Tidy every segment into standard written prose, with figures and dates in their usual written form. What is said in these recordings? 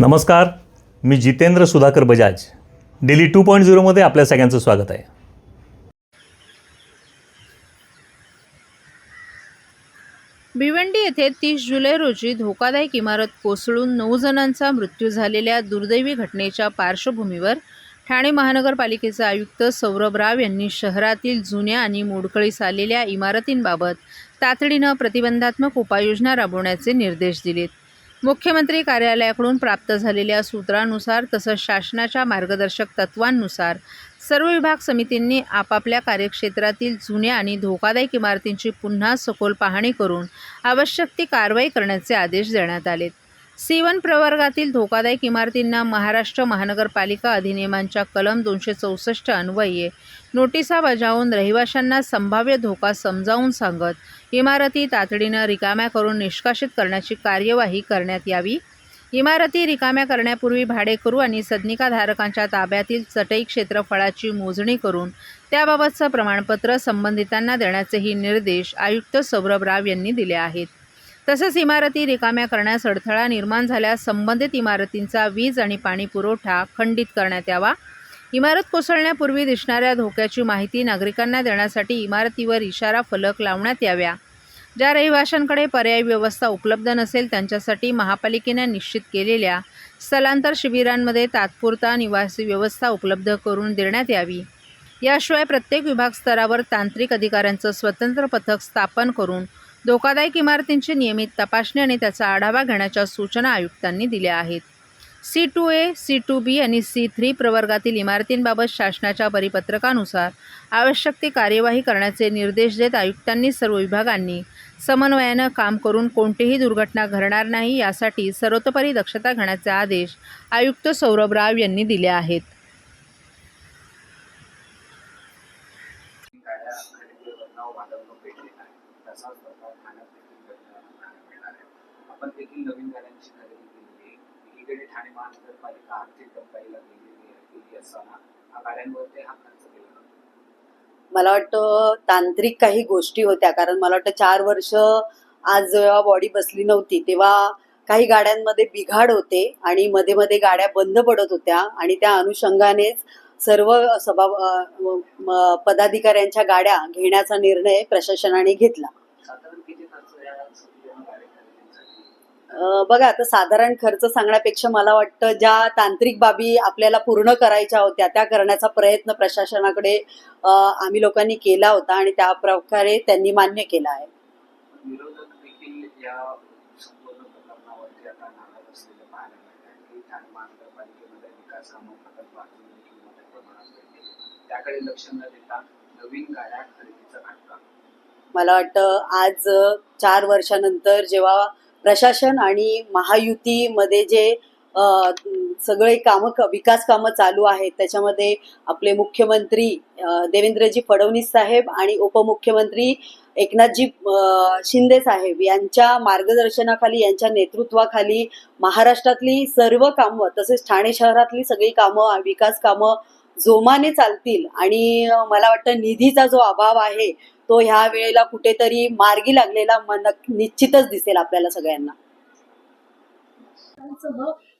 नमस्कार, मी जितेंद्र सुधाकर बजाज. डेली 2.0 मध्ये आपल्या सगळ्यांचं स्वागत आहे. भिवंडी येथे 30 जुलै रोजी धोकादायक इमारत कोसळून 9 जणांचा मृत्यू झालेल्या दुर्दैवी घटनेच्या पार्श्वभूमीवर ठाणे महानगरपालिकेचे आयुक्त सौरभ राव यांनी शहरातील जुन्या आणि मोडकळीस आलेल्या इमारतींबाबत तातडीनं प्रतिबंधात्मक उपाययोजना राबवण्याचे निर्देश दिलेत. मुख्यमंत्री कार्यालयाकडून प्राप्त झालेल्या सूत्रानुसार तसंच शासनाच्या मार्गदर्शक तत्वांनुसार सर्व विभाग समितींनी आपापल्या कार्यक्षेत्रातील जुन्या आणि धोकादायक इमारतींची पुन्हा सखोल पाहणी करून आवश्यक ती कारवाई करण्याचे आदेश देण्यात आलेत. C1 प्रवर्गातील धोकादायक इमारतींना महाराष्ट्र महानगरपालिका अधिनियमांच्या कलम 264 अन्वये नोटिसा बजावून रहिवाशांना संभाव्य धोका समजावून सांगत इमारती तातडीनं रिकाम्या करून निष्कासित करण्याची कार्यवाही करण्यात यावी. इमारती रिकाम्या करण्यापूर्वी भाडेकरू आणि सदनिकाधारकांच्या ताब्यातील चटई क्षेत्रफळाची मोजणी करून त्याबाबतचं प्रमाणपत्र संबंधितांना देण्याचेही निर्देश आयुक्त सौरभ राव यांनी दिले आहेत. तसेच इमारती रिकाम्या करण्यास अडथळा निर्माण झाल्यास संबंधित इमारतींचा वीज आणि पाणी पुरवठा खंडित करण्यात यावा. इमारत कोसळण्यापूर्वी दिसणाऱ्या धोक्याची माहिती नागरिकांना देण्यासाठी इमारतीवर इशारा फलक लावण्यात याव्या. ज्या रहिवाशांकडे पर्यायी व्यवस्था उपलब्ध नसेल त्यांच्यासाठी महापालिकेने निश्चित केलेल्या स्थलांतर शिबिरांमध्ये तात्पुरता निवासी व्यवस्था उपलब्ध करून देण्यात यावी. याशिवाय प्रत्येक विभाग स्तरावर तांत्रिक अधिकाऱ्यांचं स्वतंत्र पथक स्थापन करून धोकादायक इमारतींची नियमित तपासणी आणि त्याचा आढावा घेण्याच्या सूचना आयुक्तांनी दिल्या आहेत. C2A, C2B आणि C3 प्रवर्गातील इमारतींबाबत शासनाच्या परिपत्रकानुसार आवश्यक ती कार्यवाही करण्याचे निर्देश देत आयुक्तांनी सर्व विभागांनी समन्वयानं काम करून कोणतीही दुर्घटना घडणार नाही यासाठी सर्वतोपरी दक्षता घेण्याचे आदेश आयुक्त सौरभ राव यांनी दिले आहेत. आपण देखील नवीन गाड्यांची खरेदी केली आहे. एकीकडे ठाणे महानगरपालिका आर्थिक टप्प्याला गेली असताना हा गाड्यांवरती हा खर्च केला. मला वाटतं तांत्रिक काही गोष्टी होत्या, कारण मला वाटतं 4 वर्ष आज जेव्हा बॉडी बसली नव्हती तेव्हा काही गाड्यांमध्ये बिघाड होते आणि मध्ये मध्ये गाड्या बंद पडत होत्या आणि त्या अनुषंगानेच सर्व पदाधिकाऱ्यांच्या गाड्या घेण्याचा निर्णय प्रशासनाने घेतला. साधारण किती खर्च या संपूर्ण गाडी खरेदीसाठी? बघा, आता साधारण खर्च सांगण्यापेक्षा मला वाटतं ज्या तांत्रिक बाबी आपल्याला पूर्ण करायच्या होत्या त्या करण्याचा प्रयत्न प्रशासनाकडे आम्ही लोकांनी केला होता आणि त्या प्रकारे त्यांनी मान्य केला आहे. विरोधक देखील या संपूर्ण प्रकरणावरती आता नाराज असलेले पाहायला मिळत आहे की ठाणे महानगरपालिकेमध्ये विकास कामं प्रकल्प अजून देखील मोठ्या प्रमाणात होते. त्याकडे लक्ष न देता नवीन गाड्या खरेदीचा घटका. मला वाटतं आज 4 वर्षानंतर जेव्हा प्रशासन आणि महायुतीमध्ये जे सगळे विकास कामं चालू आहेत त्याच्यामध्ये आपले मुख्यमंत्री देवेंद्रजी फडणवीस साहेब आणि उपमुख्यमंत्री एकनाथजी शिंदे साहेब यांच्या मार्गदर्शनाखाली, यांच्या नेतृत्वाखाली महाराष्ट्रातली सर्व कामं तसेच ठाणे शहरातली सगळी कामं, विकास कामं जोमाने चालतील आणि मला वाटतं निधीचा जो अभाव आहे तो ह्या वेळेला कुठेतरी मार्गी लागलेला निश्चितच दिसेल आपल्याला सगळ्यांना.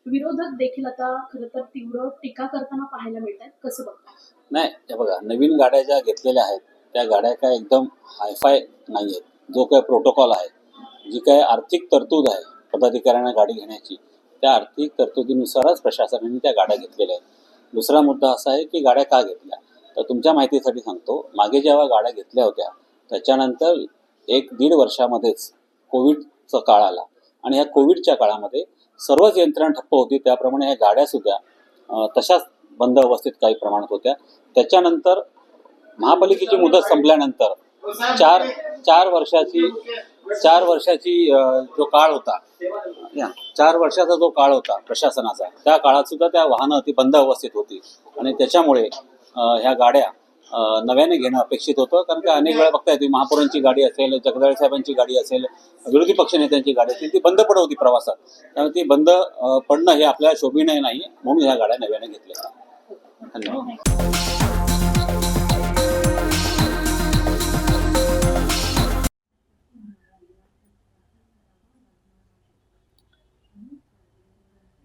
विरोधक देखील आता खरं तर तीव्र टीका करताना पाहायला मिळतात, कसं बघता? नाही, हे बघा, नवीन गाड्या ज्या घेतलेल्या आहेत त्या गाड्या काय एकदम हायफाय नाही आहेत. जो काय प्रोटोकॉल आहे, जी काय आर्थिक तरतूद आहे पदाधिकाऱ्यांना गाडी घेण्याची, त्या आर्थिक तरतुदीनुसारच प्रशासनाने त्या गाड्या घेतलेल्या आहेत. दुसरा मुद्दा असा आहे की गाड्या का घेतल्या, तर तुमच्या माहितीसाठी सांगतो, मागे जेव्हा गाड्या घेतल्या होत्या त्याच्यानंतर 1-1.5 वर्षामध्येच कोविडचा काळ आला आणि ह्या कोविडच्या काळामध्ये सर्वच यंत्रणा ठप्प होती. त्याप्रमाणे ह्या गाड्यासुद्धा तशाच बंद अवस्थेत काही प्रमाणात होत्या. त्याच्यानंतर महापालिकेची मुदत संपल्यानंतर 4 वर्षाची जो काळ होता, 4 वर्षाचा जो काळ होता प्रशासनाचा, त्या काळात सुद्धा त्या वाहनं ती बंद अवस्थेत होती आणि त्याच्यामुळे ह्या गाड्या नव्याने घेणं अपेक्षित होतं. कारण का अनेक वेळा बघता येते महापौरांची गाडी असेल, जगदाळे साहेबांची गाडी असेल, विरोधी पक्षनेत्यांची गाडी असेल, ती बंद पडत होती प्रवासात. त्यामुळे ती बंद पडणं हे आपल्याला शोभनीय नाही, म्हणून ह्या गाड्या नव्याने घेतल्या. धन्यवाद.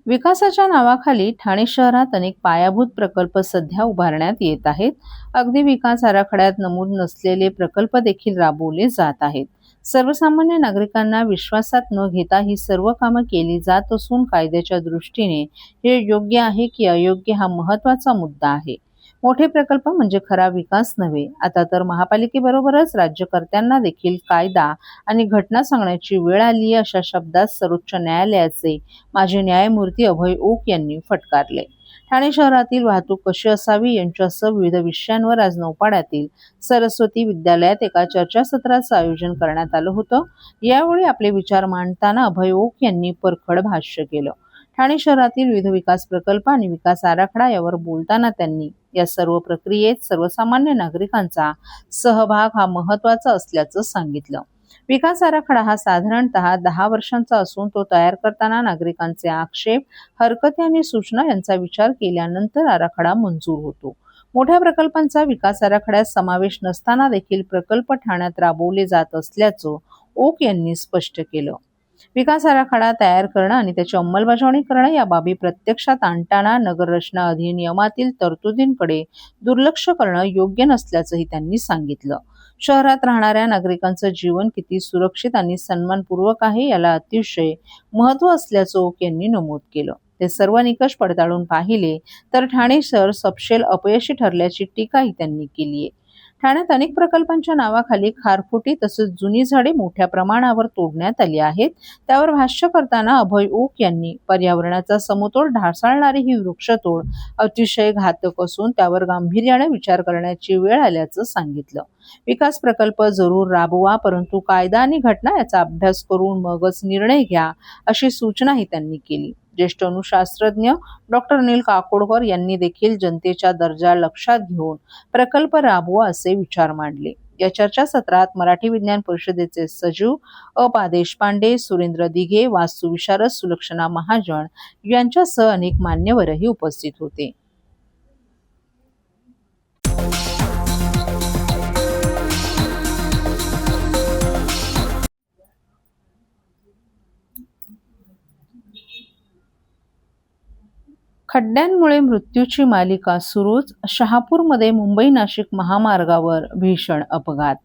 विकासाच्या नावाखाली ठाणे शहरात अनेक पायाभूत प्रकल्प सध्या उभारण्यात येत आहेत. अगदी विकास आराखड्यात नमूद नसलेले प्रकल्प देखील राबवले जात आहेत. सर्वसामान्य नागरिकांना विश्वासात न घेता ही सर्व कामं केली जात असून कायद्याच्या दृष्टीने हे योग्य आहे की अयोग्य हा महत्त्वाचा मुद्दा आहे. मोठे प्रकल्प म्हणजे खरा विकास नव्हे. आता तर महापालिकेबरोबरच राज्यकर्त्यांना देखील कायदा आणि घटना सांगण्याची वेळ आली आहे, अशा शब्दात सर्वोच्च न्यायालयाचे माजी न्यायमूर्ती अभय ओक यांनी फटकारले. ठाणे शहरातील वाहतूक कशी असावी यांच्यासह विविध विषयांवर आज नौपाड्यातील सरस्वती विद्यालयात एका चर्चासत्राचं आयोजन करण्यात आलं होतं. यावेळी आपले विचार मांडताना अभय ओक यांनी परखड भाष्य केलं. ठाणे शहरातील विविध विकास प्रकल्प आणि विकास आराखडा यावर बोलताना त्यांनी या सर्व प्रक्रियेत सर्वसामान्य नागरिकांचा सहभाग हा महत्त्वाचा असल्याचं सांगितलं. विकास आराखडा हा साधारणतः 10 वर्षांचा असून तो तयार करताना नागरिकांचे आक्षेप, हरकती आणि सूचना यांचा विचार केल्यानंतर आराखडा मंजूर होतो. मोठ्या प्रकल्पांचा विकास आराखड्यात समावेश नसताना देखील प्रकल्प ठाण्यात राबवले जात असल्याचं ओक यांनी स्पष्ट केलं. विकास आराखडा तयार करणं आणि त्याची अंमलबजावणी करणं या बाबी प्रत्यक्षात आणताना नगररचना अधिनियमातील तरतुदींकडे दुर्लक्ष करणं योग्य नसल्याचंही त्यांनी सांगितलं. शहरात राहणाऱ्या नागरिकांचं जीवन किती सुरक्षित आणि सन्मानपूर्वक आहे याला अतिशय महत्त्व असल्याचं ओक यांनी नमूद केलं. ते सर्व निकष पडताळून पाहिले तर ठाणे शहर सपशेल अपयशी ठरल्याची टीकाही त्यांनी केली आहे. ठाण्यात अनेक प्रकल्पांच्या नावाखाली खारफुटी तसंच जुनी झाडे मोठ्या प्रमाणावर तोडण्यात आली आहेत. त्यावर भाष्य करताना अभय ओक यांनी पर्यावरणाचा समतोल ढासळणारी ही वृक्षतोड अतिशय घातक असून त्यावर गांभीर्याने विचार करण्याची वेळ आल्याचं सांगितलं. विकास प्रकल्प जरूर राबवा, परंतु कायदा आणि घटना याचा अभ्यास करून मगच निर्णय घ्या, अशी सूचनाही त्यांनी केली. ज्येष्ठ अणुशास्त्रज्ञ डॉक्टर अनिल काकोडकर यांनी देखील जनतेचा दर्जा लक्षात घेऊन प्रकल्प राबवा असे विचार मांडले. या चर्चासत्रात मराठी विज्ञान परिषदेचे सचिव अ. देशपांडे, सुरेंद्र दिघे, वास्तुविशारद सुलक्षणा महाजन यांच्यासह अनेक मान्यवरही उपस्थित होते. खड्ड्यांमुळे मृत्यूची मालिका सुरूच. शहापूरमध्ये मुंबई नाशिक महामार्गावर भीषण अपघात.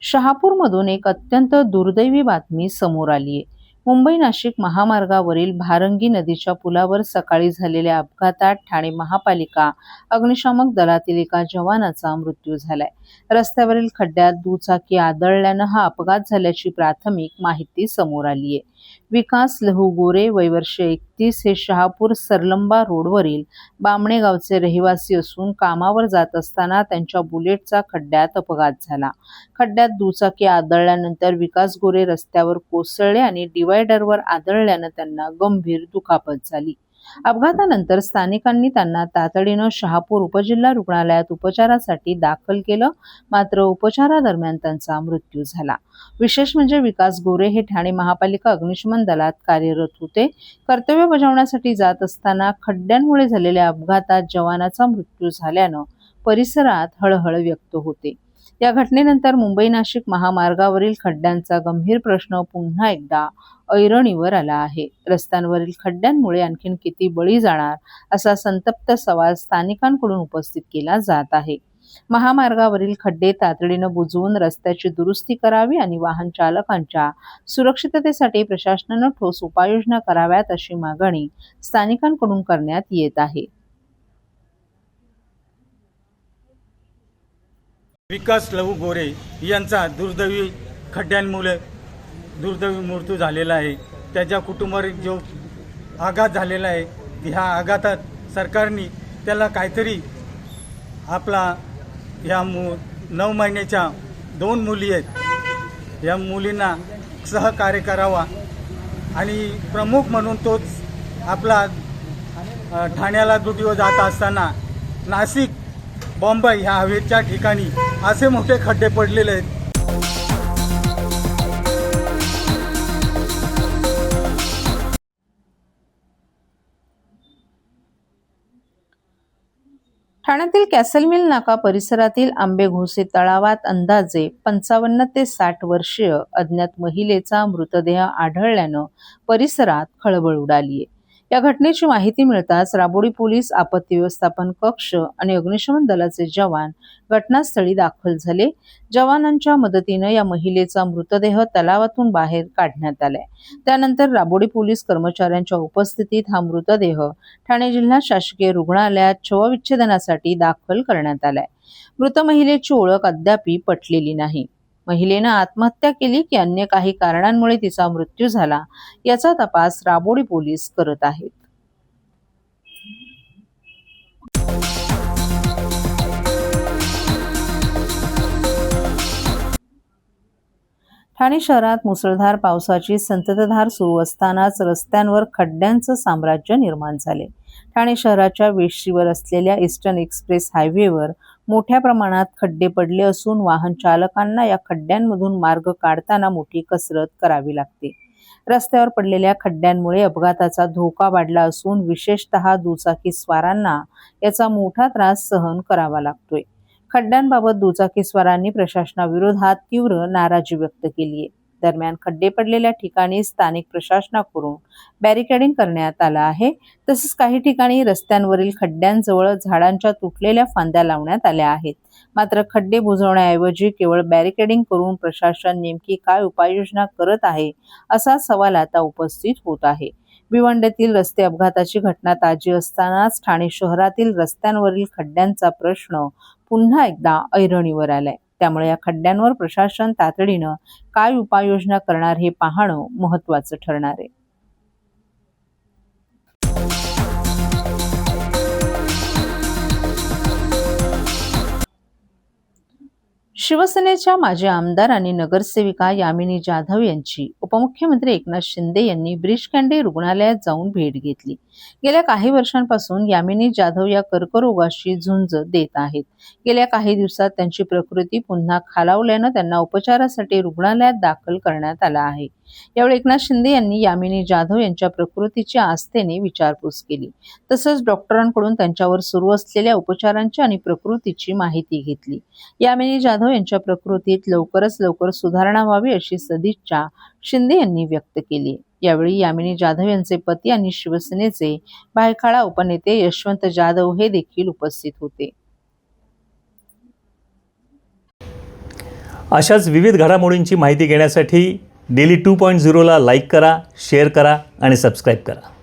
शहापूरमधून एक अत्यंत दुर्दैवी बातमी समोर आली आहे. मुंबई नाशिक महामार्गावरील भारंगी नदीच्या पुलावर सकाळी झालेल्या अपघातात ठाणे महापालिका अग्निशामक दलातील एका जवानाचा मृत्यू झालाय. रस्त्यावरील खड्ड्यात दुचाकी आदळल्यानं हा अपघात झाल्याची प्राथमिक माहिती समोर आली आहे. विकास लहू गोरे वय वर्ष 31 हे शहापूर सरलंबा रोडवरील बामणे गावचे रहिवासी असून कामावर जात असताना त्यांच्या बुलेटचा खड्ड्यात अपघात झाला. खड्ड्यात दुचाकी आदळल्यानंतर विकास गोरे रस्त्यावर कोसळले आणि डिवायडरवर आदळल्यानं त्यांना गंभीर दुखापत झाली. अपघातानंतर स्थानिकांनी त्यांना तातडीनं शहापूर उपजिल्हा रुग्णालयात उपचारासाठी दाखल केलं, मात्र उपचारादरम्यान त्यांचा मृत्यू झाला. विशेष म्हणजे विकास गोरे हे ठाणे महापालिका अग्निशमन दलात कार्यरत होते. कर्तव्य बजावण्यासाठी जात असताना खड्ड्यांमुळे झालेल्या अपघातात जवानाचा मृत्यू झाल्यानं परिसरात हळहळ व्यक्त होते. या घटनेनंतर मुंबई नाशिक महामार्गावरील खड्ड्यांचा गंभीर प्रश्न पुन्हा एकदा ऐरणीवर आला आहे. रस्त्यांवरील खड्ड्यांमुळे आणखीन किती बळी जाणार असा संतप्त सवाल स्थानिकांकडून उपस्थित केला जात आहे. महामार्गावरील खड्डे तातडीनं बुजवून रस्त्याची दुरुस्ती करावी आणि वाहन चालकांच्या सुरक्षिततेसाठी प्रशासनानं ठोस उपाययोजना कराव्यात अशी मागणी स्थानिकांकडून करण्यात येत आहे. विकास लहू गोरे यांचा दुर्दैवी खड्ड्यांमुळे दुर्दैवी मृत्यू झालेला आहे. त्याच्या कुटुंबावर जो आघात झालेला आहे, ह्या आघातात सरकारने त्याला काहीतरी आपला ह्या 9 महिन्याच्या 2 मुली आहेत, या मुलींना सहकार्य करावा आणि प्रमुख म्हणून तोच आपला ठाण्याला ड्युटीवर जात असताना नाशिक, बॉम्बे ह्या हवेच्या ठिकाणी असे मोठे खड्डे पडलेले आहेत. ठाण्यातील कॅसल मिल नाका परिसरातील आंबे घोसे तळावात अंदाजे 55 ते 60 वर्षीय अज्ञात महिलेचा मृतदेह आढळल्यानं परिसरात खळबळ उडाली आहे. या घटनेची माहिती मिळताच राबोडी पोलीस, आपत्ती व्यवस्थापन कक्ष आणि अग्निशमन दलाचे जवान घटनास्थळी दाखल झाले. जवानांच्या मदतीनं या महिलेचा मृतदेह तलावातून बाहेर काढण्यात आलाय. त्यानंतर राबोडी पोलीस कर्मचाऱ्यांच्या उपस्थितीत हा मृतदेह ठाणे जिल्हा शासकीय रुग्णालयात शवविच्छेदनासाठी दाखल करण्यात आलाय. मृत महिलेची ओळख अद्याप पटलेली नाही. महिलेनं आत्महत्या केली की अन्य काही कारणांमुळे तिचा मृत्यू झाला याचा तपास राबोडी पोलीस करत आहेत. ठाणे शहरात मुसळधार पावसाची संततधार सुरू असतानाच रस्त्यांवर खड्ड्यांचं साम्राज्य निर्माण झाले. ठाणे शहराच्या वेशीवर असलेल्या ईस्टर्न एक्सप्रेस हायवेवर मोठ्या प्रमाणात खड्डे पडले असून वाहन चालकांना या खड्ड्यांमधून मार्ग काढताना मोठी कसरत करावी लागते. रस्त्यावर पडलेल्या खड्ड्यांमुळे अपघाताचा धोका वाढला असून विशेषतः दुचाकीस्वारांना याचा मोठा त्रास सहन करावा लागतोय. खड्ड्यांबाबत दुचाकीस्वारांनी प्रशासनाविरोधात तीव्र नाराजी व्यक्त केली आहे. दरम्यान खड्डे पडलेल्या ठिकाणी स्थानिक प्रशासनाकडून बॅरिकेडिंग करण्यात आलं आहे. तसेच काही ठिकाणी रस्त्यांवरील खड्ड्यांजवळ झाडांच्या तुटलेल्या फांद्या लावण्यात आल्या आहेत. मात्र खड्डे बुजवण्याऐवजी केवळ बॅरिकेडिंग करून प्रशासन नेमकी काय उपाययोजना करत आहे असा सवाल आता उपस्थित होत आहे. भिवंडीतील रस्ते अपघाताची घटना ताजी असतानाच ठाणे शहरातील रस्त्यांवरील खड्ड्यांचा प्रश्न पुन्हा एकदा ऐरणीवर आलाय. त्यामुळे या खड्ड्यांवर प्रशासन तातडीनं काय उपाययोजना करणार हे पाहणं महत्त्वाचं ठरणार आहे. शिवसेनेच्या माजी आमदार आणि नगरसेविका यामिनी जाधव यांची उपमुख्यमंत्री एकनाथ शिंदे यांनी ब्रीच-कँडी रुग्णालयात जाऊन भेट घेतली. गेल्या काही वर्षांपासून यामिनी जाधव या कर्करोगाशी झुंज देत आहेत. गेल्या काही दिवसात त्यांची प्रकृती पुन्हा खालावल्यानं त्यांना उपचारासाठी रुग्णालयात दाखल करण्यात आलं आहे. यावेळी एकनाथ शिंदे यांनी यामिनी जाधव यांच्या प्रकृतीची आस्थेने विचारपूस केली. तसंच डॉक्टरांकडून त्यांच्यावर सुरू असलेल्या उपचारांची आणि प्रकृतीची माहिती घेतली. यामिनी जाधव यांच्या प्रकृतीत लवकरच लवकर सुधारणा व्हावी अशी सदिच्छा शिंदे यांनी व्यक्त केली. यावेळी यामिनी जाधव यांचे पती आणि शिवसेनेचे भायखळा उपनेते यशवंत जाधव हे देखील उपस्थित होते. अशाच विविध घडामोडींची माहिती घेण्यासाठी डेली 2.0ला लाईक करा, शेअर करा आणि सबस्क्राईब करा.